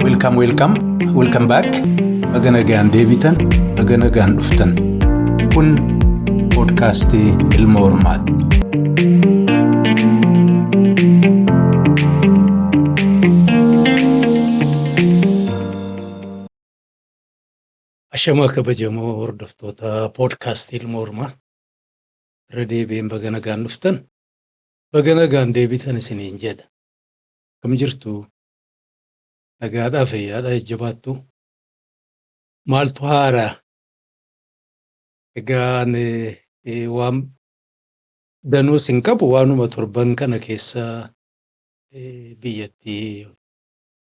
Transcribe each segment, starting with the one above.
Welcome back. Baga nagaan deebitan, baga nagaan dhuftan. Kun podcastii Ilma Hormaati. Ashamaa kabajamoo hordoftoota podcastii Ilma Hormaa. Irra deebi'een baga nagaan dhuftan, baga nagaan deebitan isiniin jedha. Kam jirtu? Nagaadhaa fayyaadhaa jajjabaattu. Maaltu haaraa? Egaan waan danuus hin qabu waanuma torban kana keessa biyyattii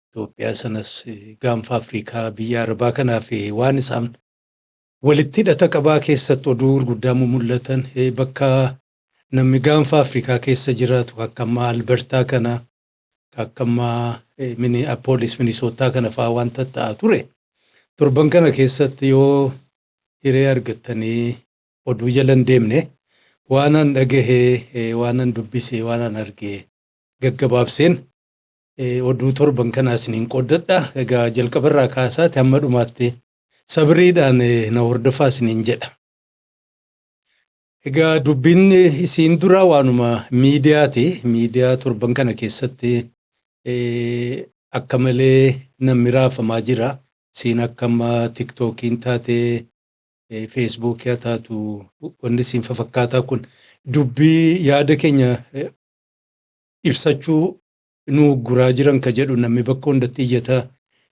Itoophiyaa sanas gaanfa Afrikaa biyya Arabaa kanaaf waan isaan walitti hidhata qabaa keessatti oduu gurguddaa mul'atan bakka namni gaanfa Afrikaa keessa jiraatu akka ammaa Albertaa kana akka ammaa Minneapolis Minnesota kana fa'aa wanta ta'aa ture. Torban kana keessatti yoo hiree argattanii oduu jalan deemne waanan dhagahee waanan dubbisee waanan argee gaggabaabseen oduu torban kanaa isiniin qooddadha. Egaa jalqabarraa kaasaati hamma dhumaatti sabriidhaan na hordofaa isiniin jedha. Egaa dubbiin isiin duraa waanuma miidiyaati. Miidiyaa torban kana keessatti akka malee namni raafamaa jira. Siin akka amma TikTokiin taatee Facebookii taatu wanni siin fakkaataa kun dubbii yaada keenya ibsachuu nu guraa jiran ka jedhu namni bakka hundatti iyyataa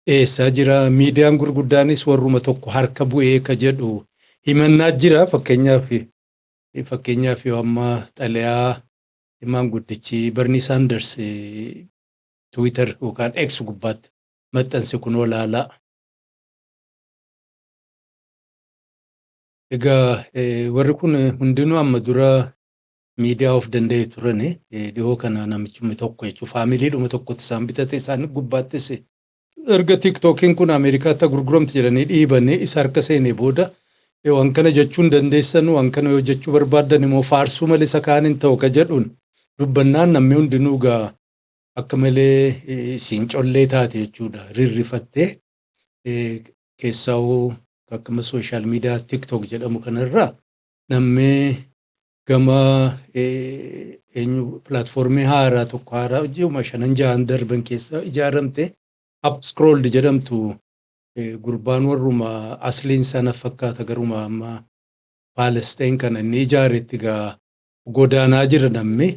dhiyeessaa jira. Miidiyaan gurguddaanis warruma tokko harka bu'ee ka jedhu himannaa jira. Fakkeenyaaf yoo amma xalayaa himaan guddichi Bernie Sanders Twitter yookaan X gubbaatti maxxanse kun olaalaa. Egaa warri kun hundinuu amma dura miidiyaa of danda'e turani. Dhihoo kana namichummi tokko jechuun faamiliidhuma tokkotti isaan bitate isaan gubbaattis erga TikTokiin kun Ameerikaatti gurguramte jedhanii dhiibanii isa harka seenee booda waan kana jechuun dandeessan waan kana yoo jechuu barbaadan immoo faarsuu malee isa kaan hin ta'u ka jedhuun dubbannaan namni hundinuu gaa akka malee siin collee taate jechuudha. Rirrifattee keessaa akkuma sooshaal miidiyaa TikTok jedhamu kanarraa namni gama pilaatfoormii haaraa tokko haaraa ji'uma 5-6 darban keessa ijaaramte Upscrolled jedhamtu gurbaan warruma asliin sana fakkaata garuma amma Palestiin kana inni ijaaretti gaa godaanaa jira namni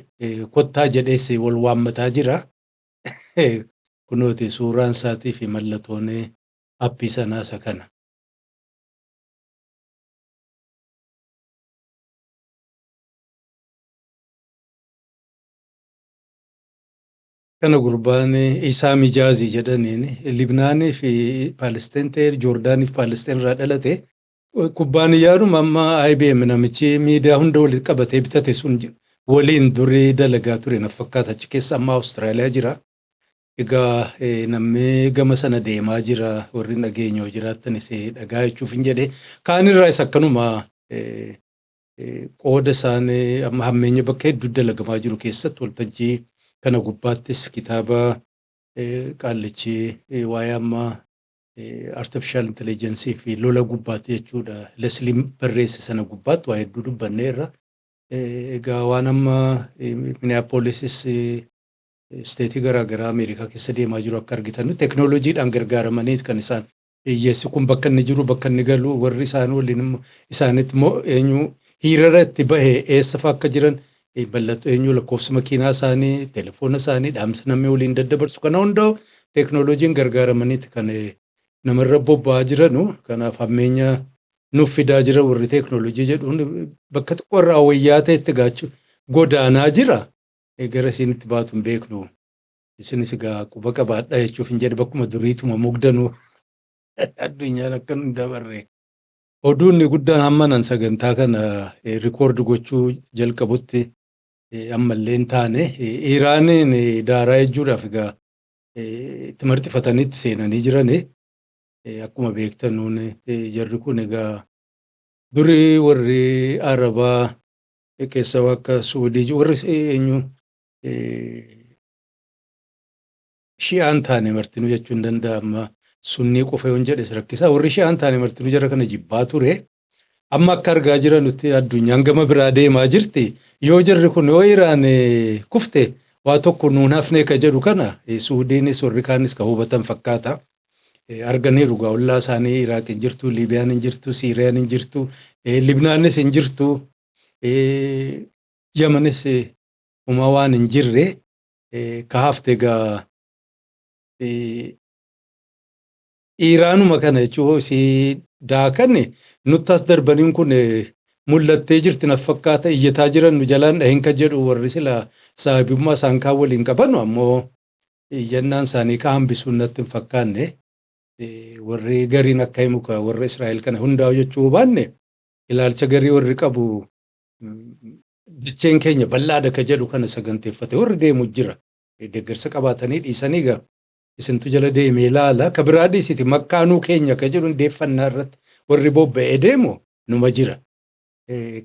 kottaa jedheesse wal waammataa jira. Kunooti suuraan isaatii fi mallattoon appii sanaa isa kana. Kana gurbaan isaa mijaazii jedhaniin Libnaanii fi Palestiin ta'ee Joordaanii fi Palestiin irraa dhalate kubbaaniyyaadhuma amma IBM namichi miidiyaa hunda walitti qabatee bitate sun waliin durii dalagaa ture na fakkaata. Achi keessa amma Awustiraaliyaa jira. Egaa namni gama sana deemaa jira. Warri nageenyaa jiraatanis dhagaa jechuuf hin jedhe kaanirraa isa akkanuma qooda isaanii amma hammeenya bakka hedduu dalagamaa jiru keessatti waltajjii kana gubbaattis kitaaba qaallichi waa'ee amma artificial intelligence fi lola gubbaatti jechuudha. Leslie barreesse sana gubbaatti waa hedduu dubbanneerra. Egaa waan amma Minneapolisis steetii garaagaraa Ameerikaa keessa deemaa jiru akka argitan teknooloojiidhaan gargaaramanii kan isaan hiyyeessi kun bakka inni jiru bakka inni galu warri isaan waliin isaanitti eenyu hiriira itti bahee eessa fa'aa akka jiran bal'atoo eenyu lakkoofsa makiinaa isaanii telefoona isaanii dhaamsa namni waliin daddabarsu kana hundaa teknooloojiin gargaaramaniiti kan namarra bobba'aa jiranu. Kanaaf hammeenya nuuf fidaa jira warri teknooloojii jedhuun bakka xiqqoorraa wayyaa ta'etti gaachuu godaanaa jira. Gara isinitti baatu hin beeknu isinis egaa quba qabaadhaa jechuuf hin jedhe bakkuma duriituma mugdanuu addunyaan akka nu dabarre. Oduun guddaan hammanan sagantaa kana rikoordi gochuu jalqabutti ammallee hin taane Iraaniin daaraa jechuudhaaf egaa itti marxifataniitti seenanii jirani. Akkuma beektanuun jarri kun egaa durii warri Arabaa keessa akka Suudii warri eenyu shi'aan taane martinuu jechuun danda'ama. Sunnii qofa yoon jedhes rakkisaa. Warri shi'aan taane martinuu jara kana jibbaa ture. Amma akka argaa jiranutti addunyaan gama biraa deemaa jirti. Yoo jarri kun yoo Iraan kufte waa tokko nuun hafnee ka jedhu kana Suudiinis warri kaanis ka hubatan fakkaata. Arganiiru gaa ollaa isaanii Iraaq hin jirtu, Liibiyaan hin jirtu, Siiriyaan hin jirtu, Libnaanis hin jirtu, Yamanis uma waan hin jirre ka hafte gaa Iraanuma kana jechuun si daakanne nutti as darbaniin kun mul'attee jirti na fakkaata iyyataa jiran nu jalaan dhahin ka jedhu warri sila saabummaa isaan kaan waliin qabanu ammoo iyyannaan isaanii ka hambisuun natti hin fakkaanne warri gariin akka himu ka warra Israa'el kana hundaa'u jechuu baanne ilaalcha garii warri qabu dacheen keenya bal'aadha ka jedhu kana saganteeffate warri deemu jira deeggarsa qabaatanii dhiisanii gaa isintu jala deemee ilaala ka biraa dhiisiti makkaanuu keenya ka jedhu hundeeffannaa irratti warri bobba'ee deemu numa jira.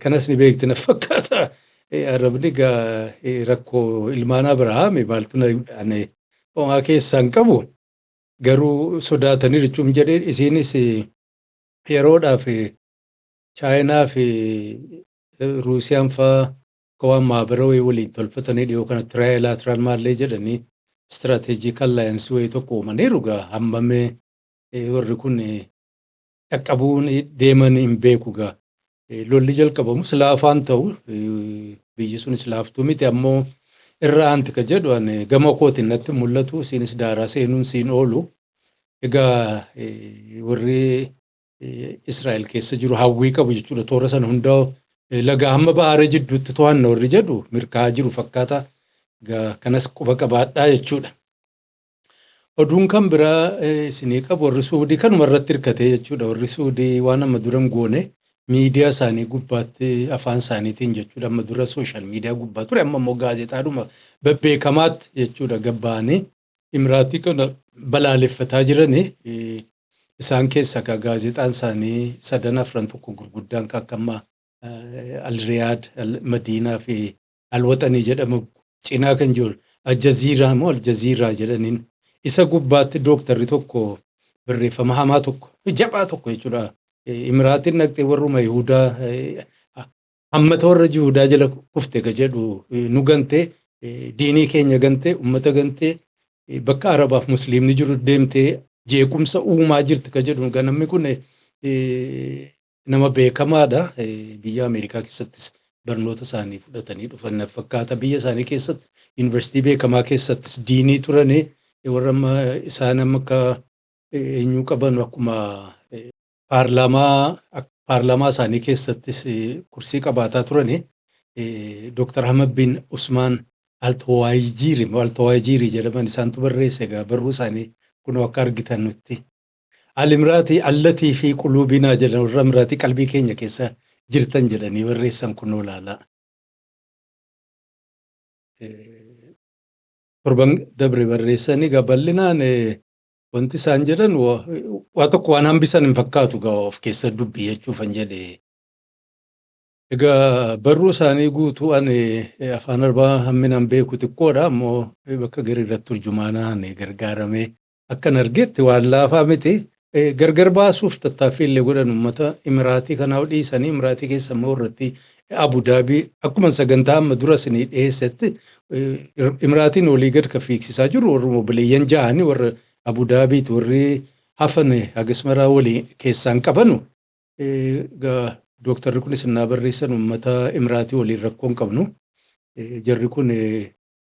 Kanas ni beekti na fakkaata. Arabni gaa rakkoo ilmaan Abrahaami maaltu homaa keessaan qabu garuu sodaatanii jechuun jedhee isiinis yeroodhaaf Chaayinaa fi Ruusiyaan fa'aa waan maabara waliin tolfatanii dhiyoo kana tiraayilaatiraal maallee jedhanii istiraatejikal laayinsii wayii tokko uumaniiru gaa hammamee warri kun dhaqqabuun deeman hin beeku gaa. Lolli jalqabamu silaafaan ta'u biyyi sunis laaftuu miti ammoo irra aanti ka jedhu gama kootiin natti mul'atu isiinis daaraa seenuun siin oolu. Egaa warri Israa'el keessa jiru hawwii qabu jechuudha toora sana hundaa laga hamma baara jidduutti to'anna warri jedhu mirkaa'aa jiru fakkaata. Egaa kanas quba qabaadhaa jechuudha. Oduun kan biraa isinii qabu warri Suudii kanuma irratti hirkatee jechuudha. Warri Suudii waan amma duran goone miidiyaa isaanii gubbaatti afaan isaaniitiin jechuudha. Amma dura sooshaal miidiyaa gubbaa ture amma immoo gaazexaadhuma bebbeekamaatti jechuudha gabbaanii Imiraatii kana balaaleffataa jiranii isaan keessa ka gaazexaan isaanii sadan afran tokko gurguddaan kan akka amma Al-Riyaad, Madiinaa fi Al-Waxanii jedhamu cinaa kan jiru Aljaziiraa moo Aljaziiraa jedhaniin isa gubbaatti dooktarri tokko barreeffama hamaa tokko jabaa tokko jechuudha. Imiraatiin naqxee warruma Yihudaa hammata warra Yihudaa jala kufte ka jedhu nu gantee diinii keenya gantee ummata gantee bakka Arabaaf Musliimni jiru deemtee jeequmsa uumaa jirti ka jedhu namni kun nama beekamaadha. Biyya Ameerikaa keessattis barnoota isaanii fudhatanii dhufan fakkaata. Biyya isaanii keessatti yuunivarsiitii beekamaa keessattis diinii turanii warra isaan amma akka eenyuu qaban akkuma paarlaamaa isaanii keessattis kursii qabaataa turanii Dr. Ahmad bin Usmaan Altawaayijiiri jedhaman isaantu barreesse egaa barruu isaanii kunoo akka argitan nutti. Al-Imraatii allatii fi quluubinaa jedhan warra Imraatii qalbii keenya keessa jirtan jedhanii barreessan kunoo laalaa. Torban dabre barreessanii egaa bal'inaan wanti isaan jedhan waa tokko waan hambisan hin fakkaatu gaa of keessa dubbii jechuufan jedhe. Egaa barruu isaanii guutuu afaan Arabaa hamminaan beeku xiqqoodha ammoo bakka garii irratti turjumaanaan gargaaramee akkan argetti waan laafaa miti. Gargar baasuuf tattaaffii illee godhan uummata Imiraatii kanaa dhiisanii Imiraatii keessa immoo irratti Abudaabii akkuma sagantaa amma dura isinii dhiyeessetti Imiraatiin olii gad ka fiigsisaa jiru warri mobileeyyan ja'anii warra Abudaabiiti warri hafan hagasmaraa walii keessaan qabanu. Dooktarri kunis innaa barreessan uummata Imiraatii waliin rakkoon qabnu. Jarri kun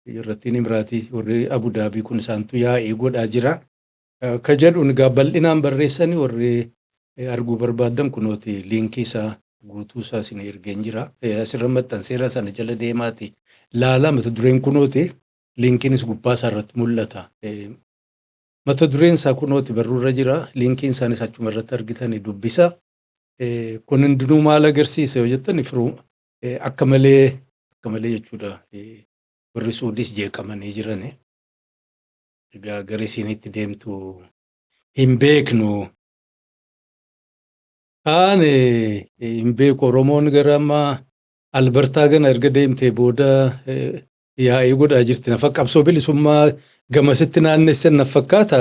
irrattiin Imiraatii warri Abudaabii kun isaantu yaa'ii godhaa jira. Ka jedhuun egaa bal'inaan barreessanii warri arguu barbaadan kunooti liinkii isaa guutuu isaa isin ergeen jira. Asirra maxxanseera sana jala deemaati. Laalaa mata dureen kunooti liinkiinis gubbaa isaa irratti mul'ata. Mata dureen isaa kunooti barruurra jira. Liinkiin isaanis achuma irratti argitanii dubbisa. Kun hundinuu maal agarsiisa yoo jettan firuu akka malee jechuudha. Warri Suudiis jeeqamanii jirani. Egaa gara isinitti deemtu hin beeknu. Kaan hin beeku Oromoon gara amma Albertaa gana erga deemtee booda yaa'ii godhaa jirti. Nafa qabsoo bilisummaa gamasitti naannessan na fakkaata.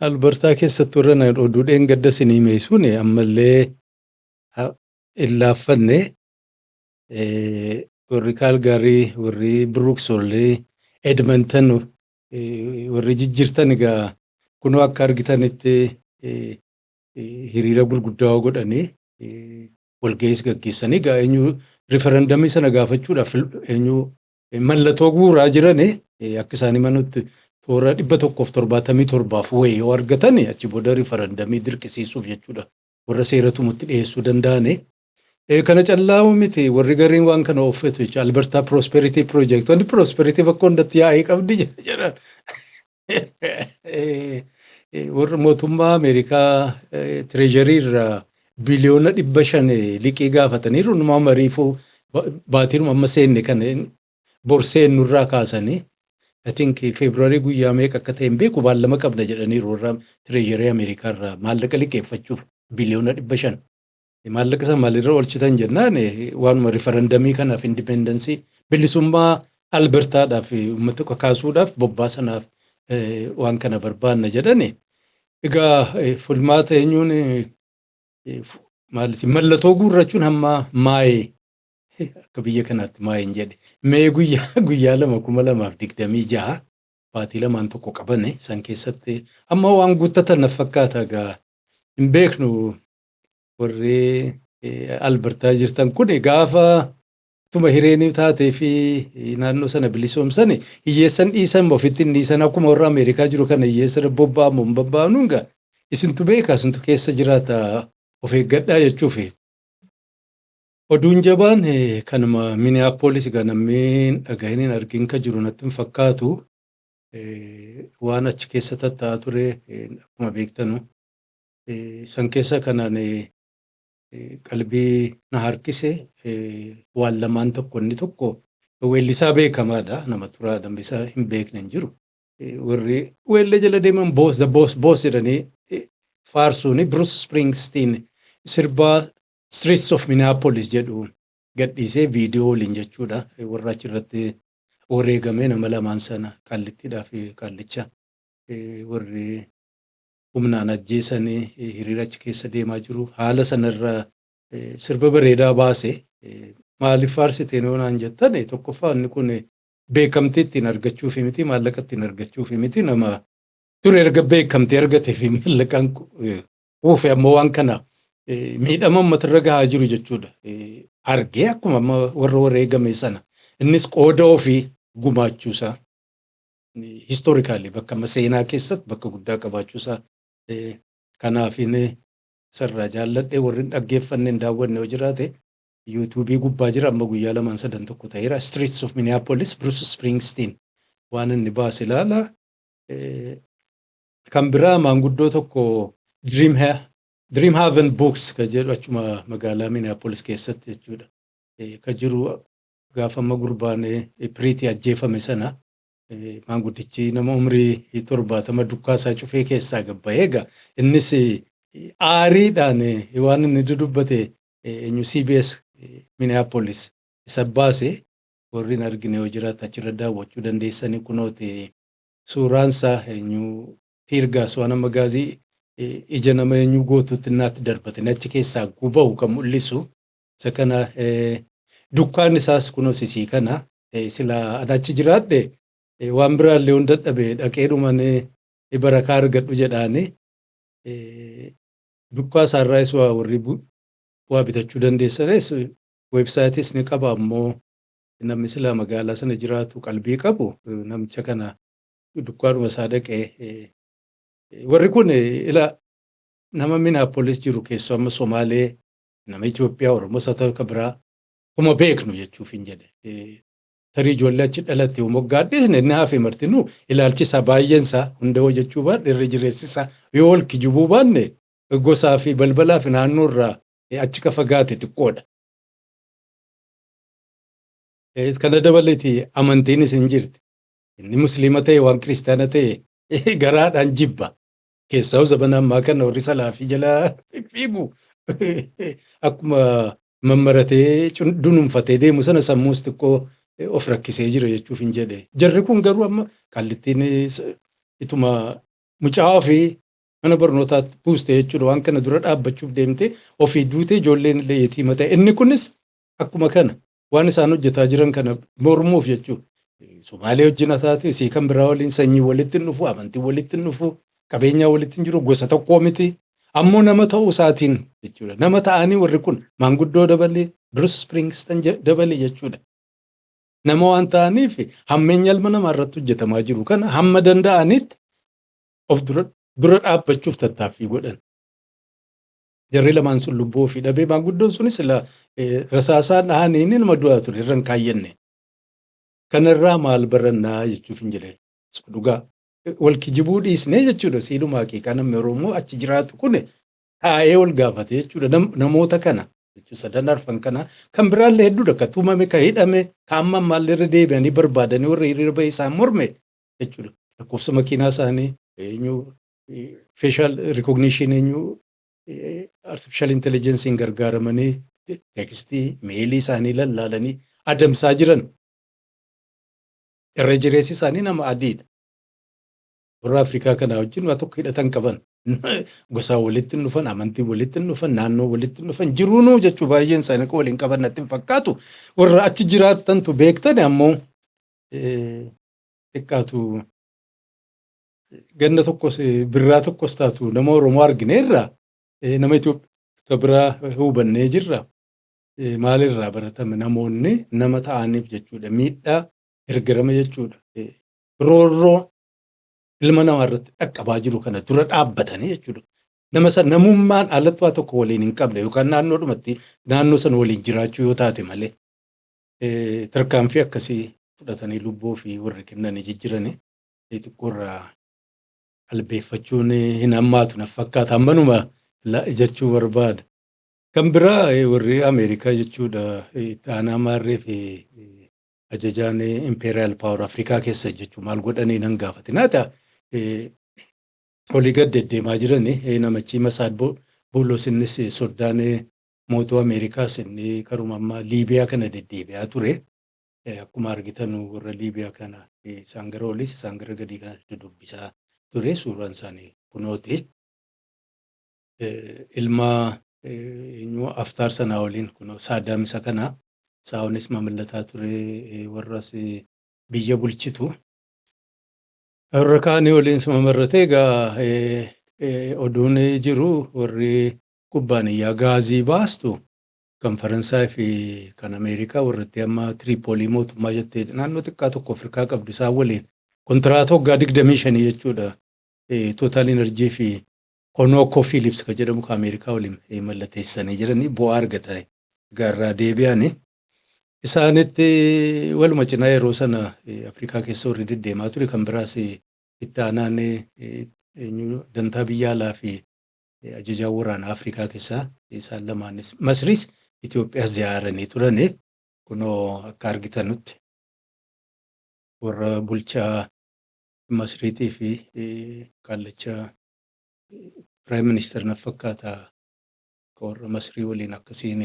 Albertaa keessatti warra na oduudheen gadda sinii meesuun ammallee hin laaffanne warri Kaalgaarii, warri Biruuksollee, Edmonton warri jijjiirtan egaa kunoo akka argitanitti hiriira gurguddaa godhanii walga'iis gaggeessanii egaa eenyu riferendamii sana gaafachuudhaaf eenyu mallattoo guuraa jiranii akka isaanii manutti toora 177 wayii yoo argatanii achi booda riferendamii dirqisiisuuf jechuudha warra seera tumutti dhiyeessuu danda'anii. Kana callaa miti warri gariin waan kana uffatu jechuudha Albertaa Prosperity Project wanti Prosperity bakka hundatti yaa'ii qabdi jedhan. Warra mootummaa Ameerikaa Tireejarii irraa biliyoona 500 liqii gaafataniiru numaa mariifuu baatiinuma amma seenne kan borseen nurraa kaasanii I think Feebruaarii guyyaa meeqa akka ta'e hin beeku baallama qabna jedhaniiru warra Tireejarii Ameerikaa irraa maallaqa liqeeffachuuf biliyoona 500. Maallaqa sana maalirra oolchitan jennaan waanuma riferendamii kanaaf indipendensii bilisummaa Albertaadhaaf uummata kaasuudhaaf bobbaasanaaf waan kana barbaanna jedhani. Egaa fulmaata eenyuun mallattoo guurrachuun hamma maayee akka biyya kanaatti maayeen jedhe mee guyyaa 2026 baatii lamaan tokko qabane san keessatti amma waan guuttatan na fakkaata egaa hin beeknu. Warri Albertaa jirtan kun gaafa tuma hireenii taatee fi naannoo sana bilisoomsan hiyyeessan dhiisan ofitti hin dhiisan akkuma warra Ameerikaa jiru kana hiyyeessa bobba'amu hin bobba'anu egaa isintu beeka isintu keessa jiraata of eeggadhaa jechuuf. Oduun jabaan kanuma Minneapolis egaa namni dhaga'anii argin ka jiru natti hin fakkaatu waan achi keessa taa'aa ture akkuma beektanu san keessa kanaan qalbii na harkise waan lamaan tokko inni tokko weellisaa beekamaadha nama turaa dambisaa hin beekne hin jiru warri weellee jala deeman boos jedhanii faarsuuni Bruce Springsteen sirbaa Streets of Minneapolis jedhu gadhiisee viidiyoo waliin jechuudha warra achirratti wareegame nama lamaan sana qaallittiidhaa fi qaallicha warri humnaan ajjeesanii hiriira achi keessa deemaa jiru haala sanarraa sirba bareedaa baase maaliif faarsitee naan jettan tokkoffaa inni kun beekamtii ittiin argachuuf miti maallaqa ittiin argachuuf miti nama ture erga beekamtii argatee fi maallaqaan kuufe ammoo waan kana miidhama uummatarra gahaa jiru jechuudha argee akkuma amma warra wareegame sana innis qooda ofii gumaachuusaa historikaalii bakka amma seenaa keessatti bakka guddaa qabaachuusaa kanaafin sarraa jaalladhee warri dhaggeeffanne hin daawwanne yoo jiraate yuutuubii gubbaa jira amma guyyaa 2-3 tokko ta'eera Streets of Minneapolis Bruce Springsteen waan inni baase ilaala. Kan biraa maanguddoo tokko Dream Haven Books ka jedhu achuma magaalaa Minneapolis keessatti jechuudha. Ka jiru gaafa amma gurbaan Piriitii ajjeefame sana maanguddichi nama umrii 70 dukkaasaa cufee keessaa gabba'ee egaa innis aariidhaan waan inni dudubbate eenyu CBS Minneapolis isa baase warri hin argine yoo jiraata achirra daawwachuu dandeessanii kunooti suuraansaa eenyu Tiirgaas waan amma gaazii ija nama eenyu gootutti naatti darbatan achi keessaa guba'u kan mul'isu isa kana dukkaan isaas kunoo sisii kana sila achi jiraadhe waan biraallee hunda dhabe dhaqee dhumane barakaa argadhu jedhaani dukkaa isaarraa isa warri waa bitachuu dandeessanis weebsaayitis ni qaba ammoo namni sila magaalaa sana jiraatu qalbii qabu namicha kana dukkaadhuma isaa dhaqee warri kun ila nama Minneapolis jiru keessaa amma Somaalee nama Itoophiyaa Oromoo sata ka biraa kuma beeknu jechuuf hin jedhe tarii ijoollee achi dhalate moggaadhisne inni hafe martinuu ilaalchisaa baay'eensaa hunda hojjechuu baadhe irra jireessisaa yoo ol kijibuu baanne gosaa fi balbalaa fi naannoo irraa achi ka fagaate xiqqoodha. Kana dabaleeti amantiinis hin jirti. Inni musliima ta'e waan kiristaana ta'e garaadhaan jibba. Keessaa zabana ammaa kana warri salaafii jalaa fiigu akkuma mammaratee dunuunfatee deemu sana sammuus xiqqoo of rakkisee jira jechuuf hin jedhe. Jarri kun garuu amma kallittiin ituma mucaa fi mana barnootaatti buuste jechuudha. Waan kana dura dhaabbachuuf deemte ofii duute ijoolleen illee yetiima ta'e. Inni kunis akkuma kana waan isaan hojjetaa jiran kana mormuuf jechuudha. Somaalee wajjin haa taatu isii kan biraa waliin sanyii walitti hin dhufu, amantii walitti hin dhufu, qabeenyaa walitti hin jiru, gosa tokkoo miti. Ammoo nama ta'uu isaatiin jechuudha. Nama ta'anii warri kun maanguddoo dabalee, Bruce Springsteen dabalee jechuudha. Nama waan ta'aniif hammeenya ilma namaa irratti hojjetamaa jiru kana hamma danda'anitti of dura dhaabbachuuf tattaaffii godhan. Jarri lamaan sun lubbuu ofii dhabee maanguddoon sunis rasaasaan dhahanii inni nama du'aa ture irra hin kaayyanne. Kanarraa maal barannaa jechuuf hin jedhe. Dhugaa wal kijibuu dhiisnee jechuudha. Siilumaa haqiiqaa namni Oromoo achi jiraatu kun taa'ee wal gaafate jechuudha. Namoota kana jechuudha sadan arfan kana kan biraallee hedduudha. Kan tumame, kan hidhame, kan amma ammaallee irra deebi'anii barbaadanii warra hiriira bahee isaan morme jechuudha. Lakkoofsa makiinaa isaanii facial recognition artificial intelligence gargaaramanii tekstii meelii isaanii lallaalanii adamsaa jiran. Irra jireessi isaanii nama adiidha. Warra Afrikaa kanaa wajjin waa tokko hidhatan qaban. Gosaa walitti hin dhufan, amantii walitti hin dhufan, naannoo walitti hin dhufan, jiruunuu jechuu baay'een isaanii akka waliin qaban natti hin fakkaatu. Warra achi jiraatantu beektan ammoo xiqqaatu ganna tokkos birraa tokkos taatu nama Oromoo argineerra nama Itoophiyaa biraa hubannee jirra. Maalirraa baratame namoonni nama ta'aniif jechuudha. Miidhaa ergarama jechuudha. Roorroo ilma namaa irratti dhaqqabaa jiru kana dura dhaabbatanii jechuudha. Nama sana namummaan alatti waa tokko waliin hin qabne yookaan naannoodhumatti naannoo sana waliin jiraachuu yoo taate malee tarkaanfii akkasii fudhatanii lubbuu fi warri kennanii jijjiiranii xiqqoorraa albeeffachuun hin hammaatu naf fakkaata. Ammanuma jechuu barbaada. Kan biraa warri Ameerikaa jechuudha. Aanaa maarree fi ajajaan Imperial Power Afrikaa keessa jechuun maal godhanii nan gaafate. Naata olii gad deddeemaa jiranii namichi Masaad Buulos innis soddaan mootuu Ameerikaas inni karuma ammaa Liibiyaa kana deddeebi'aa ture. Akkuma argitan warra Liibiyaa kana isaan gara oliis isaan gara gadii kana dubbisaa ture. Suuraan isaanii kunooti. Ilma Aftaar sanaa waliin kun Saadaam isa kana saawunis mamallataa ture warras biyya bulchitu. Warra kaanii waliin mamarratee egaa oduun jiru warri kubbaaniyyaa gaazii baastu kan Faransaay fi kan Ameerikaa warratti amma Tiriipoolii mootummaa jettee naannoo xiqqaa tokko Afrikaa qabdu isaan waliin kontiraata waggaa 25 jechuudha. Total Energy fi Conoco Phillips kan jedhamu kan Ameerikaa waliin mallatteessanii jiranii bu'aa argatan gaarraa deebi'anii. Isaanitti waluma cinaa yeroo sana Afrikaa keessa warri deddeemaa ture kan biraas itti aanaan dantaa biyya alaa fi ajajaa waraanaa Afrikaa keessaa isaan lamaanis Masriis Itoophiyaa ziyaaranii turani. Kunoo akka argitanutti warra bulchaa Masriitii fi kallacha Prime Minister na fakkaata warra Masrii waliin akkasiin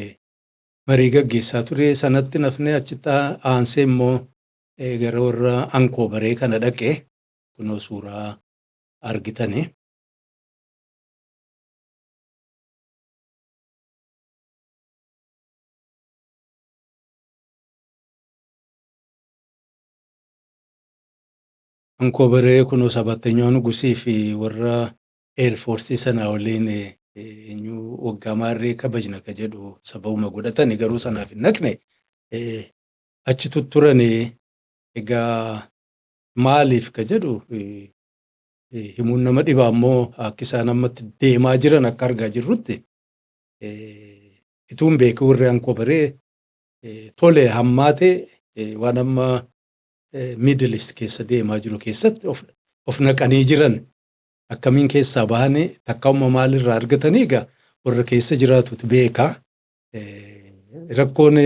marii gaggeessaa ture. Sanatti nafne achitti aansee immoo gara warra Ankoobaree kana dhaqee kunoo suuraa argitanii. Ankoobaree kunoo sabatteenyaa nugusii fi warra Air Force sana waliin waggaa maarree kabajna ka jedhu sababuma godhatanii garuu sanaaf hin naqne achi tutturanii egaa maaliif ka jedhu himuun nama dhibaa ammoo akka isaan ammatti deemaa jiran akka argaa jirrutti ituun beeku warri Ankoobaree tole hammaate waan amma Middle East keessa deemaa jiru keessatti of naqanii jiran akkamiin keessaa bahanii takkaa'uma maalirraa argatanii egaa warra keessa jiraatutu beekaa. Rakkoon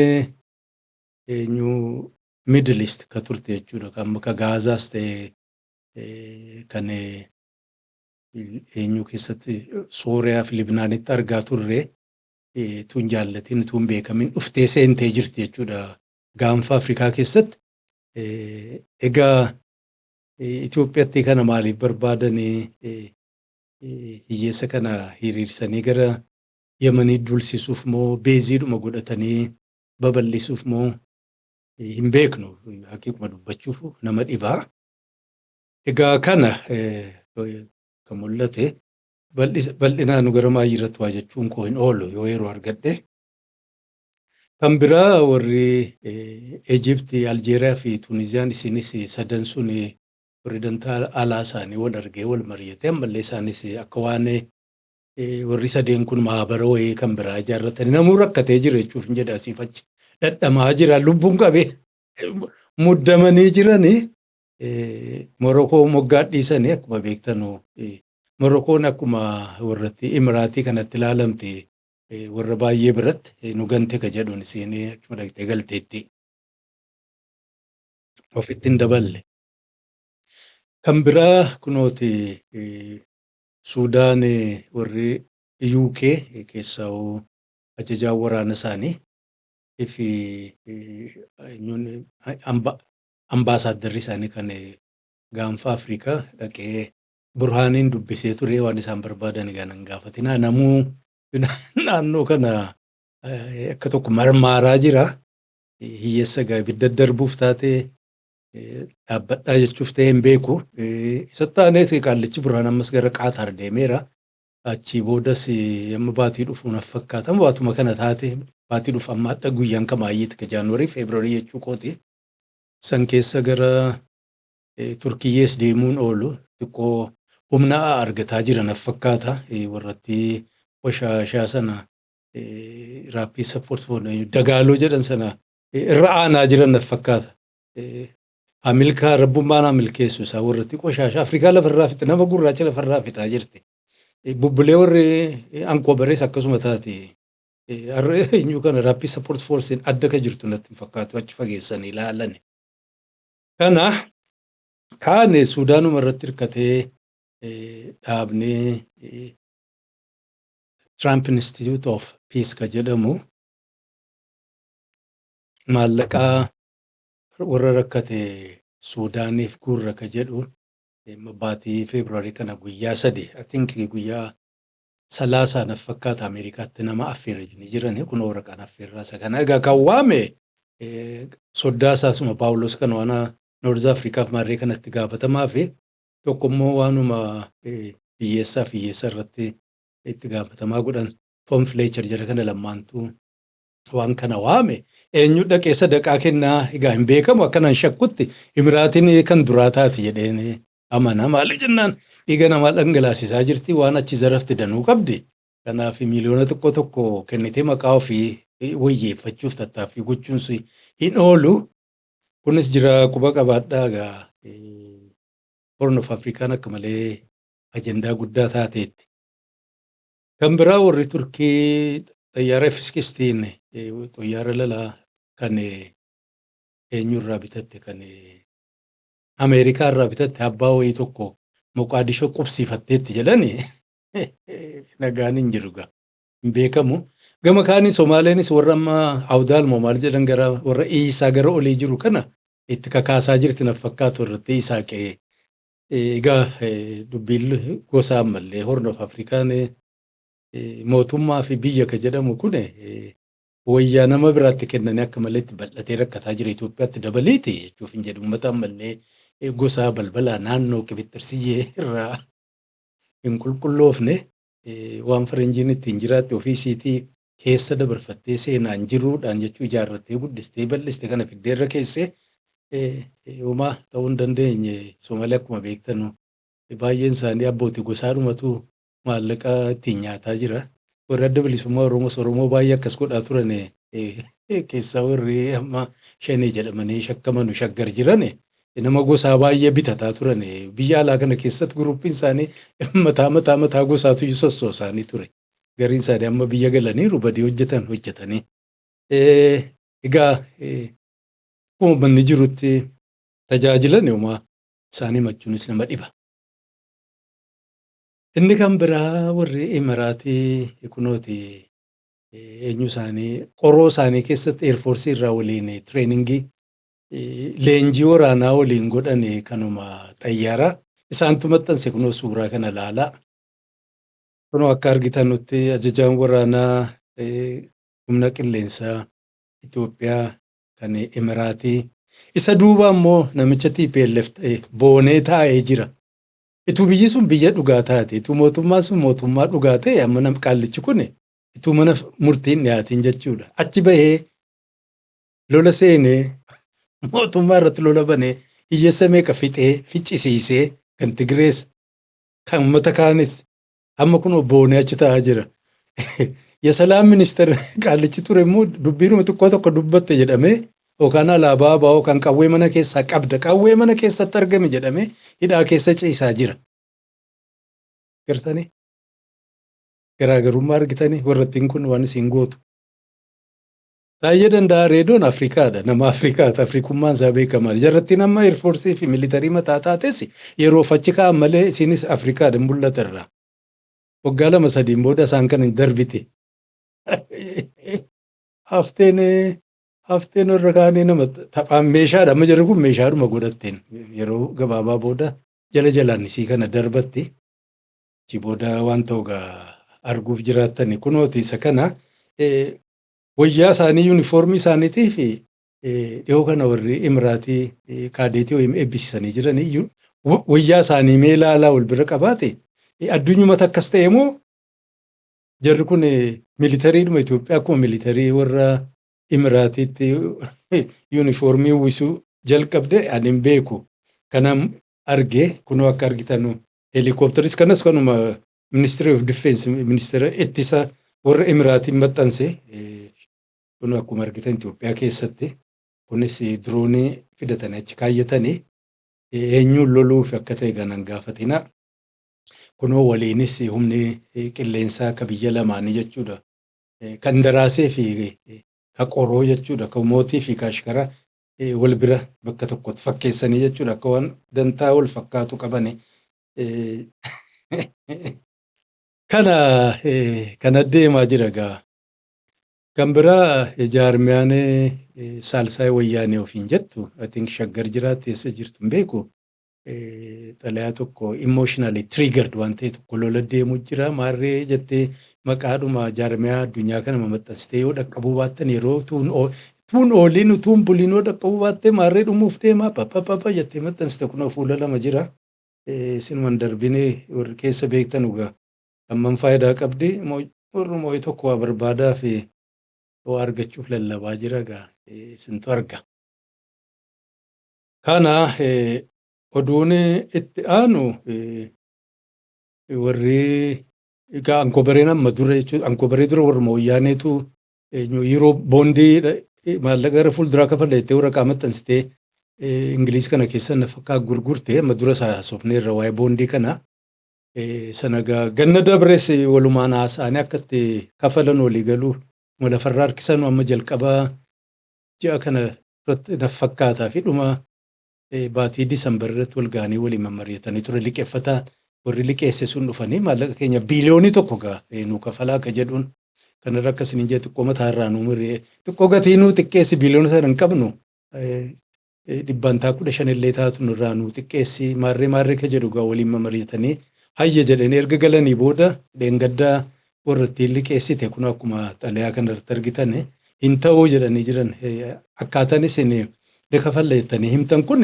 Middle East ka turte jechuudha. Kan bakka Gaazaas ta'e kan keessatti Sooriyaa fi Libnaanitti argaa turre tuun jaallatiin tuun beekamin dhuftee seentee jirti jechuudha. gaanfa Afrikaa keessatti egaa Itoophiyaatti kana maaliif barbaadanii hiyyeessa kana hiriirsanii gara Yemanii dulsisuuf moo beeziidhuma godhatanii babal'isuuf moo hin beeknu haqiiquma dubbachuuf nama dhibaa. Egaa kana kan mul'ate bal'inaan gara maayii irratti waa jechuun koo hin oolu yoo yeroo argadhe. Kan biraa warri Ijiptii, Aljeeriyaa fi Tuuniziyaan isinis sadan sun pirezidaantii alaa isaanii wal argee wal mari'ate ammallee isaanis akka waan warri sadeen kun maabara wayii kan biraa ijaarratanii namuu rakkatee jira jechuuf hin jedha asiif achi dhadhamaa jira lubbuun qabee muddamanii jiranii Morokoo moggaa dhiisanii akkuma beektanu Morokoon akkuma warratti Imiraatii kanatti ilaalamte warra baay'ee biratti nu gante ka jedhuun seenee achuma dhaqxee galteetti ofitti hin daballe. Kan biraa kunooti Suudaan warri UK keessaa ajajaan waraana isaanii fi ambaasaaddarri isaanii kan gaanfa Afrikaa dhaqee Burhaaniin dubbisee ture waan isaan barbaadan egaa nan gaafatina namuu naannoo kana akka tokko marmaaraa jira. Hiyyeessa egaa ibidda darbuuf taatee dhaabbadhaa jechuuf ta'e hin beeku. Isatti aaneeti qaallichi Burhaan ammas gara Qaataar deemeera. Achii boodas amma baatii dhufu naaf fakkaata. Baatuma kana taate baatii dhufu amma hadha guyyaan kamaayyeeti ka Jaanuwarii Feebruwarii jechuu kooti. San keessa gara Turkiyyees deemuun oolu xiqqoo humna argataa jira naaf fakkaata. Warratti Washaashaa sana raappii sappoortii dagaaloo jedhan sana irra aanaa jiran naaf fakkaata. Amilkaa rabbummaan amilkeessu isaa warratti Washaashaa Afrikaa lafarraa fixe nama gurraacha lafarraa fixaa jirti. Bubbulee warri Ankoobarees akkasuma taate eenyu kana raappii sappoortii foorsiin adda ka jirtu natti hin fakkaatu achi fageessanii ilaalan. Kana kaane Suudaanuma irratti hirkatee dhaabnee Trump Institute of Peace ka jedhamu maallaqaa warra rakkate Suudaaniif gurra ka jedhu baatii Feebruwarii kana guyyaa 3 I think guyyaa 30 naaf fakkaata Ameerikaatti nama affeeranii jiran kun waraqaan affeerraa isa kana egaa kan waame soddaa isaasuma Paawulos kan waan Noorz Afrikaaf maarree kanatti gaafatamaa fi tokkommoo waanuma hiyyeessa irratti itti gaafatamaa godhan Tom Fletcher jara kana lamaantu waan kana waame eenyu dhaqee sadaqaa kennaa egaa hin beekamu akkanaan shakkutti Imiraatiin kan duraa taati jedheen amana maaliif jennaan dhiiga namaa dhangalaasisaa jirti waan achi zarafti danuu qabdi. Kanaaf miliyoona tokko kennitee maqaa ofii wayyeeffachuuf tattaaffii gochuun hin oolu. Kunis jira quba qabaadhaa egaa Horn of Afrikaan akka malee ajandaa guddaa taateetti. Kan biraa warri Turkii xayyaara F-16 xayyaara lalaa kan eenyurraa bitatte kan Ameerikaa irraa bitatte abbaa wayii tokko Moqaadishoo qubsiifatteetti jedhani nagaan hin jiru gaa hin beekamu. Gama kaanii Somaaleenis warra amma Awdaal moo maal jedhan gara warra Iisaa gara olii jiru kana itti kakaasaa jirti naaf fakkaatu irratti Iisaa qe'ee. Egaa dubbiin gosa ammallee Horn of Afrikaan mootummaa fi biyya ka jedhamu kun wayyaa nama biraatti kennanii akka malee itti bal'atee rakkataa jira Itoophiyaatti dabaleeti jechuuf hin jedhu uummata ammallee gosa balbalaa naannoo Qibixxirsiyyee irraa hin qulqulloofne waan faranjiin ittiin jiraatte ofiisiitii keessa dabarfattee seenaan jiruudhaan jechuu ijaarrattee guddistee bal'iste kana fiddeerra keessee uumaa ta'uu hin dandeenye. Somaaliyaa akkuma beektanu baay'een isaanii abbootii gosaadhumatu maallaqa ittiin nyaataa jira. Warri adda bilisummaa Oromoo baay'ee akkas godhaa turan keessaa warri amma shanee jedhamanii shakkamanu shaggar jiran nama gosaa baay'ee bitataa turan. Biyya alaa kana keessatti guruppiin isaanii mataa gosaatu sossoosaanii ture. Gariin isaanii amma biyya galaniiru badii hojjetanii. Egaa akkuma manni jirutti tajaajilan uumaa isaanii machuunis nama dhiba. Inni kan biraa warri Imiraatii kunooti eenyu isaanii qoroo isaanii keessatti eerfoorsii irraa waliin tireeningii leenjii waraanaa waliin godhan kanuma xayyaaraa isaantu maxxanse kunoo suuraa kana ilaalaa. Kunoo akka argitan nutti ajajaan waraanaa humna qilleensaa Itoophiyaa kan Imiraatii isa duuba immoo namicha TPLF ta'e boonee taa'ee jira. Ituu biyyi sun biyya dhugaa taate, ituu mootummaan sun mootummaa dhugaa ta'e amma nam qaallichi kun ituu mana murtiin dhiyaatiin jechuudha. Achi bahee lola seenee mootummaa irratti lola banee hiyyeessa meeqa fixee ficcisiisee kan Tigirees kan uummata kaanis amma kun boonee achi taa'aa jira. Yasalaam ministeera qaallichi ture immoo dubbiinuma xiqqoo tokko dubbatte jedhamee yookaan alaabaa baa'oo kan qawwee mana keessaa qabda qawwee mana keessatti argame jedhamee hidhaa keessa ciisaa jira. Gartanii garaagarummaa argitanii warrattiin kun waan isin gootu. Baay'ee danda'a reedoon Afrikaadha. Nama Afrikaati. Afrikummaan isaa beekamaa. Jarrattiin amma eerfoorsii fi militarii mataa taates yeroo fachi kaa'an malee isinis Afrikaadha mul'ata irraa. Waggaa 2-3 booda isaan kan hin darbite. Hafteen warra kaanii nama taphaan meeshaadha. Amma jarri kun meeshaadhuma godhatteen yeroo gabaabaa booda jala jalaan isii kana darbatti. Achi booda waan ta'u arguuf jiraatani kunooti isa kana wayyaa isaanii yuunifoormii isaaniitii fi dhiyoo kana warri Imiraatii kaadeetii eebbisiisanii jiran wayyaa isaanii mee ilaalaa wal bira qabaate addunyumatti akkas ta'e moo jarri kun militariidhuma Itoophiyaa akkuma militarii warra Imiraatiitti yuunifoormii uwwisuu jalqabde ani hin beeku. Kanaan argee kunoo akka argitan helikoophtaris kanas kanuma ministry of defense ministeera ittisa warra Imiraatiin maxxanse kunoo akkuma argitan Itoophiyaa keessatti kunis diroonii fidatanii achi kaayyatanii eenyuun loluuf akka ta'e ganan gaafatina. Kunoo waliinis humni qilleensaa akka biyya lamaanii jechuudha. Kan daraasee fi kan qoroo jechuudha. Kan mootii fi kaashkara wal bira bakka tokkotti fakkeessanii jechuudha. Akka waan dantaa wal fakkaatu qabani. Kana deemaa jira gaa. Kan biraa jaarmiyaan Saalsaay Wayyaanee ofiin jettu I think Shaggar jiraatti eessa jirtu hin beeku. Xalayaa tokko emotionally triggered waan ta'e tokko lola deemu jira. Maarree jettee maqaadhuma jaarmiyaa addunyaa kana maxxansitee yoo dhaqqabuu baattan yeroo tuun ooliin tuun buliin yoo dhaqqabuu baattee maarree dhumuuf deemaa papa jettee maxxansite kun fuula 2 jira. Sinuman darbinee warri keessa beektan ugaa amman faayidaa qabdi warri moo'ee tokko waa barbaadaa fi waa argachuuf lallabaa jira gaa isintu arga. Kana oduun itti aanu warri egaa ankobareen amma dura jechuudha. Ankobaree dura warra Wayyaaneetu yeroo boondii maallaqa gara fuulduraa kafalleettee waraqaa maxxansitee Ingiliis kana keessa nafakkaa gurgurtee amma dura haasofneerra waa'ee boondii kana sana ganna dabrees walumaan haasa'anii akka itti kafalan walii galuu lafarraa harkisan amma jalqabaa ji'a kana nafakkaataa fi dhuma baatii Disambar irratti wal ga'anii waliin mari'atanii ture liqeeffataa warri liqeesse sun dhufanii maallaqa keenya biiliyoonii tokko nuu kafalaa akka jedhuun kanarra akkasiin hin jee xiqqoo mataa irraa nuu muree xiqqoo gatii nuu xiqqeessi biiliyoona sana hin qabnu dhibbantaa 15 illee taatu nurraa nuu xiqqeessi maarree ka jedhu gaa waliin mari'atanii hayya jedhanii erga galanii booda dheengaddaa warra ittiin liqeessite kun akkuma xalayaa kanarratti argitan hin ta'uu jedhanii jiran akkaataan isin kafalleettanii himtan kun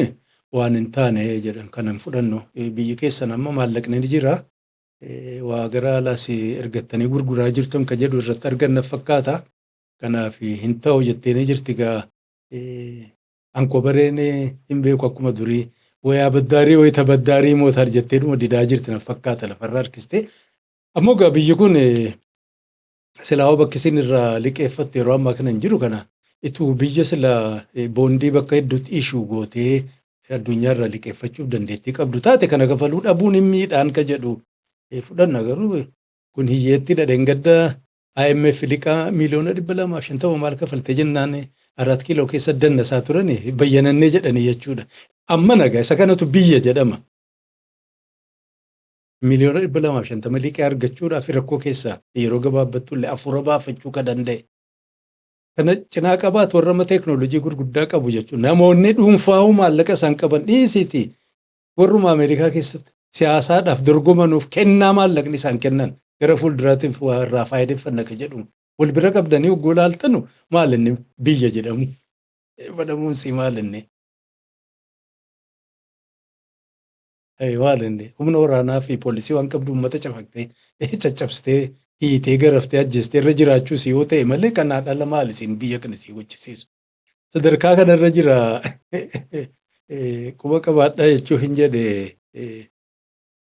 waan hin taane jedhan kanan fudhannu biyyi keessan amma maallaqni ni jira waa gara alaas ergattanii gurguraa jirtan ka jedhu irratti arganna fakkaata kanaaf hin ta'u jettee jirti gaa ankobareen hin beeku akkuma durii wayaa baddaarii wayita baddaarii mootaar jettee dhuma didaa jirti na fakkaata lafarraa harkiste ammoo gaa biyyi kun silaa bakki isin irraa liqeeffatte yeroo ammaa kana hin jiru kana ituu biyya silaa boondii bakka hedduutti ishuu gootee addunyaarraa liqeeffachuuf dandeettii qabdu taate kana kafaluu dhabuun hin miidhaan ka jedhu fudhanna garuu kun hiyyeetti dhadheen gaddaa IMF liqaa miliyoona 250 maal kafalte jennaan 4 kiiloo keessa dannasaa turan bayyanannee jedhanii jechuudha. Amma nagaa isa kanatu biyya jedhama. miliyoona 250 liqii argachuudhaaf rakkoo keessaa yeroo gabaabbattu illee afuura baafachuu kan danda'e. Kana cinaa qabaatu warra amma teeknooloojii gurguddaa qabu jechuudha. Namoonni dhuunfaa maallaqa isaan qaban dhiisiiti. Warruma Ameerikaa keessatti siyaasaadhaaf dorgomanuuf kennaa maallaqni isaan kennan gara fuulduraatiif waa irraa faayideeffanna kan jedhu wal bira qabdanii hogguu ilaaltanu maal inni biyya jedhamu. Badamuun si maal inni? Maal inni? Humna waraanaa fi poolisii waan qabdu uummata cafaktee caccabsitee hiitee garaftee ajjeestee irra jiraachuu si yoo ta'e malee kanaa dhala maal isin biyya kana si hojjisiisu. Sadarkaa kanarra jira quba qabaadhaa jechuu hin jedhe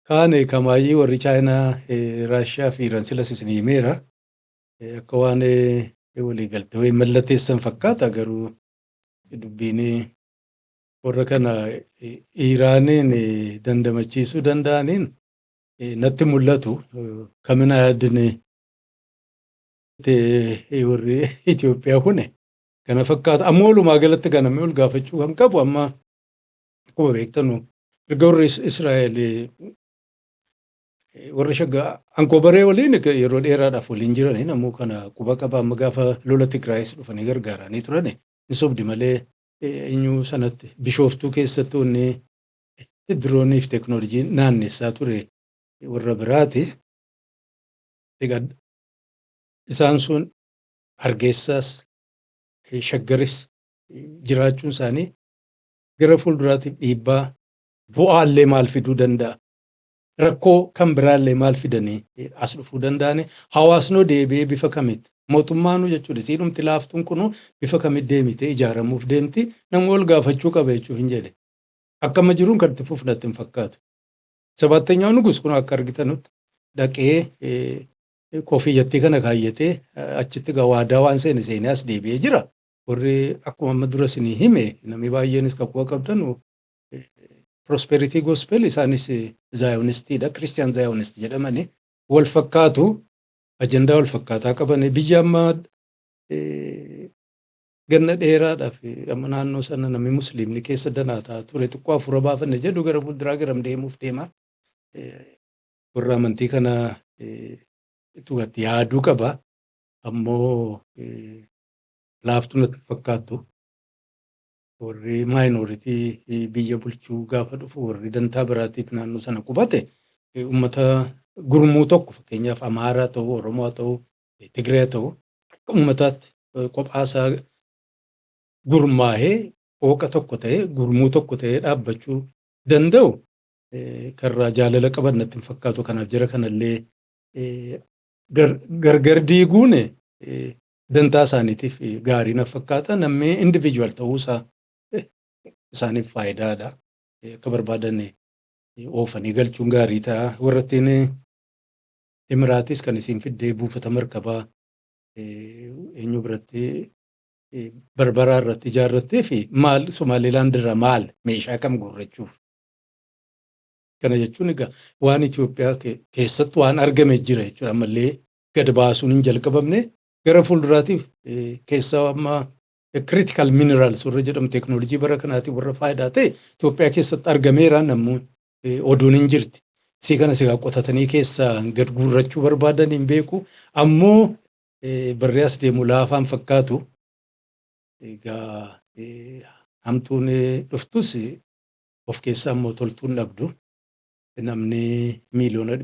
kaan kamaayii warri chaayinaa raashiyaa fi Iraan silas isin himeera akka waan waliigaltee wayii mallatteessan fakkaata garuu dubbiin warra kana Iraaniin dandamachiisuu danda'aniin natti mul'atu kamina yaadne warri Itoophiyaa kune kana fakkaata amma walumaa galatti ganamee ol gaafachuu kan qabu amma akkuma beektanu erga warri Israa'el warra shaggaa Ankoobaree waliin yeroo dheeraadhaaf waliin jiranii namuu kana quba qaba amma gaafa lola Tigraayis dhufanii gargaaranii turani hin sobdi malee eenyu sanatti bishooftuu keessatti wanni diroonii fi teeknooloojii naannessaa ture warra biraati. Isaan sun Hargeysaas Shaggaris jiraachuun isaanii gara fuulduraatiif dhiibbaa bu'aallee maal fiduu danda'a? Rakkoo kan biraallee maal fidanii as dhufuu danda'ani? Hawaasnoo deebi'ee bifa kamitti? Mootummaanuu jechuudha. Siidhumti laaftuun kunuu bifa kamitti deemtee ijaaramuuf deemti? Namni ol gaafachuu qaba jechuu hin jedhe. Akkama jiruun kan itti fufnatti hin fakkaatu. Sabaattanyaa nugus kun akka argitanutti dhaqee kofiyyattii kana kaayyatee achitti waadaa waan seenee as deebi'ee jira. Warri akkuma amma dura isinii hime namni baay'eenis kakuu qabdanu Prosperity Gospel isaanis Zaayonistiidha. Kiristiyaan Zaayonist jedhamanii wal fakkaatu ajandaa wal fakkaataa qaban biyya amma ganna dheeraadhaaf amma naannoo sana namni musliimni keessa danaataa ture xiqqoo afuura baafanne jedhu gara fuulduraa garam deemuuf deema. Warra amantii kana itti yaaduu qaba. Ammoo laaftuu natti fakkaattu. Warri maayinooritii biyya bulchuu gaafa dhufu warri dantaa biraatiif naannoo sana qubate uummata gurmuu tokko fakkeenyaaf Amaaraa ta'uu, Oromoo ta'uu, Tigree ta'uu akka uummataatti qophaasaa gurmaa'ee qooqa tokko ta'ee gurmuu tokko ta'ee dhaabbachuu danda'u karraa jaalala qaban natti hin fakkaatu. Kanaaf jira kanallee gargar diiguun dantaa isaaniitiif gaarii na fakkaata. Namni indiviijuwal ta'uusaa isaaniif faayidaadha. Akka barbaadan oofanii galchuun gaarii ta'a. Warrattiin Imiraatis kan isin fiddee buufata markabaa eenyu biratti barbaraa irratti ijaarrattee fi maal Somaaliilaand irraa maal meeshaa kam guurrachuuf. Kana jechuun egaa waan Itoophiyaa keessatti waan argame jira jechuudha. Ammallee gad baasuun hin jalqabamne gara fuulduraatiif keessaa amma critical minerals warra jedhamu teeknooloojii bara kanaatiin warra faayidaa ta'e Itoophiyaa keessatti argameera namni oduun hin jirti. Si kana sigaa qotatanii keessaa gad guurrachuu barbaadan hin beeku. Ammoo barree as deemu laafaan fakkaatu. Egaa hamtuun dhuftus of keessaa immoo toltuun dhabdu. Namni miliyoona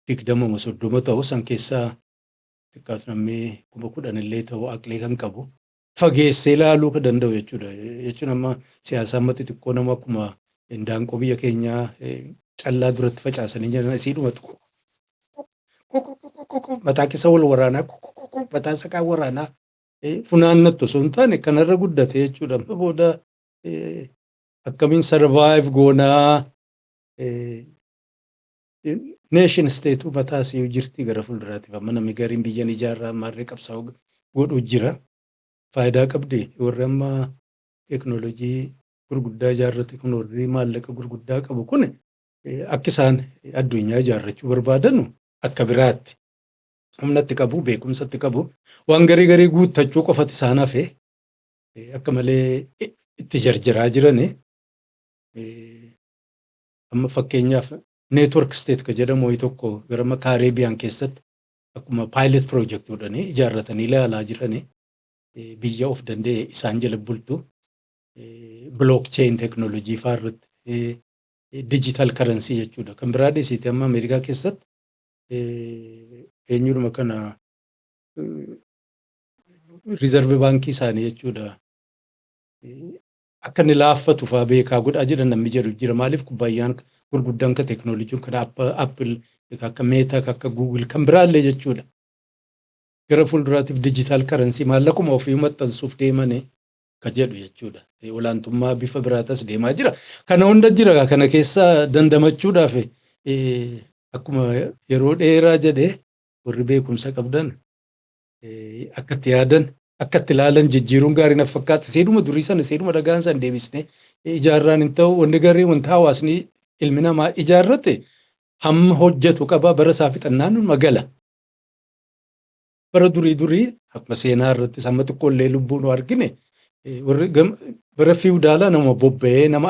120 ta'u san keessaa xiqqaatu namni 10,000 illee ta'u aqlee kan qabu fageessee ilaaluu kan danda'u jechuudha. Jechuun amma siyaasa ammatti xiqqoo nama akkuma indaanqoo biyya keenyaa callaa duratti facaasanii jiran isiidhumatu mataa keessa wal waraanaa mataa saqaa waraanaa funaannattu osoo hin taane kanarra guddate jechuudha. Amma booda akkamiin sarvaayiv goonaa neeshin steetuu mataa isii jirti gara fuulduraatiif amma namni gariin biyyan ijaarraa maarree qabsaa'u godhu jira. Faayidaa qabdi warri amma teeknooloojii gurguddaa ijaarrate kun warri maallaqa gurguddaa qabu kun akka isaan addunyaa ijaarrachuu barbaadanu akka biraatti humnatti qabu beekumsatti qabu waan garii guuttachuu qofati isaan hafe akka malee itti jarjaraa jirani. Amma fakkeenyaaf neetwork state ka jedhamu wayii tokko gara Kaareebiyaan keessatti akkuma pilot project godhanii ijaarratanii ilaalaa jiranii biyya of danda'e isaan jala bultu blockchain technology faarratti digital currency jechuudha. Kan biraa dhiisiiti amma Ameerikaa keessatti eenyudhuma kana Reserve baankii isaanii jechuudha. Akka inni laaffatu fa'aa beekaa godhaa jedhan namni jedhu jira. Maaliif kubbaayaan gurguddaan kan teekinooloojiin kan Apple akka Meta akka Google kan biraallee jechuudha. Gara fuulduraatiif digital currency maallaquma ofii maxxansuuf deemanii ka jedhu jechuudha. Olaantummaa bifa biraatas deemaa jira. Kana hunda jira kana keessa dandamachuudhaaf akkuma yeroo dheeraa jedhee warri beekumsa qabdan akka itti yaadan akka itti ilaalan jijjiiruun gaarii na fakkaata. Seeduma durii sana seeduma dhagaan san deebisnee ijaarraan hin ta'u wanni garii wanta hawaasni ilmi namaa ijaarrate hamma hojjetu qaba bara isaa fixannaan magala. Bara durii akkuma seenaa irratti hamma xiqqoollee lubbuun argine bara fiwdaalaa nama bobba'ee nama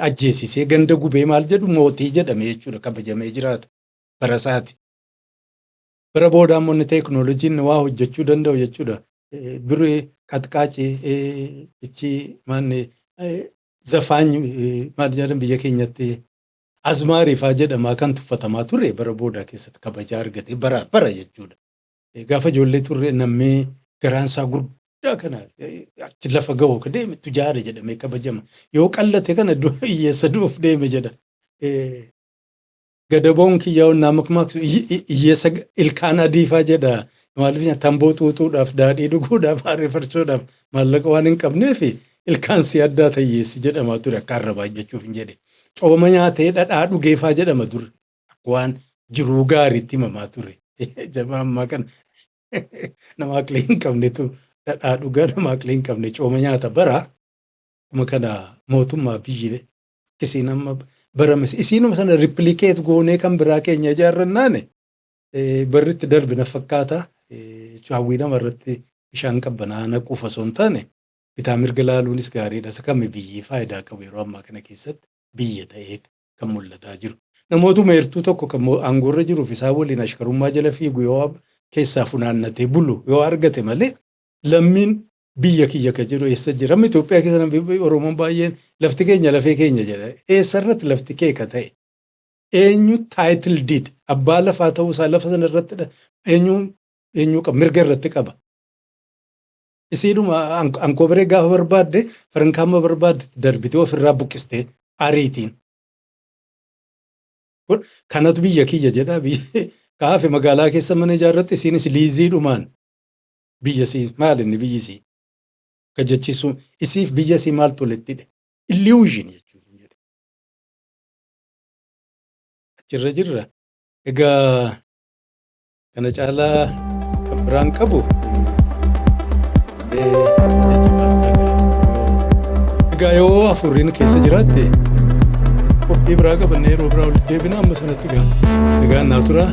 ajjeesisee ganda gubee maal jedhu mootii jedhame jechuudha kabajamee jiraata bara isaati. Bara booda ammoo teekinooloojiin waa hojjechuu danda'u jechuudha. Durii qaxqaacii ichi maanne zafaany maal jedhan biyya keenyatti azmaariifaa jedhamaa kan tuffatamaa ture bara booda keessatti kabajaa argate bara jechuudha. Gaafa ijoollee turre namni garaansaa guddaa kana achi lafa ga'u ka deeme tujaara jedhamee kabajama. Yoo qallate kana hiyyeessa du'uuf deeme jedha. Gadaboon kiyyaa'uun nama maksu hiyyeessa ilkaan adiifaa jedha. Maaliif tamboo xuuxuudhaaf daadhii dhuguudhaaf harree farsoodhaaf maallaqa waan hin qabneef ilkaan si addaa ta'iyyeessi jedhamaa ture akka arrabaa jechuuf hin jedhe. Cooma nyaatee dhadhaa dhugeefaa jedhama ture. Waan jiruu gaariitti himamaa ture. Jabaa ammaa kana nama aqlii hin qabnetu dhadhaa dhugaa nama aqlii hin qabne cooma nyaata bara. Kuma kana mootummaa biyyi akkasiin amma barames isiinuma sana rippilikeet goonee kan biraa keenya ijaarrannaane barritti darbe na fakkaata. Hawwii namarratti bishaan qabbanaa naquuf osoo hin taane bitaa mirga laaluunis gaariidha. Isa kammi biyyi faayidaa qabu yeroo ammaa kana keessatti biyya ta'ee kan mul'ataa jiru. Namootuma heertuu tokko kan aangoorra jiruuf isaa waliin ashkarummaa jala fiigu yoo keessaa funaannatee bulu yoo argate malee lammiin biyya kiyya ka jiru eessa jira? Amma Itoophiyaa keessa Oromoon baay'een lafti keenya lafee keenya jedha. Eessarratti lafti kee ka ta'e? Eenyu title deed abbaa lafaa ta'uu isaa lafa sana irratti eenyu qaba mirga irratti qaba. Isiidhuma ankoobaree gaafa barbaadde farankaamma barbaadde darbitee ofirraa buqqistee ariitiin. Kanatu biyya kiyya jedha. Kaafe magaalaa keessa mana ijaarratti isiinis liiziidhumaan biyya sii maal inni biyyi sii ka jechiisu isiif biyya sii maal tolettidha. Illusion jechuudha. Achirra jirra. Egaa kana caalaa kan biraan qabu egaa yoo afurriin keessa jiraatte qophii biraa qabannee yeroo biraa ol deebina amma sanatti egaa naa tura.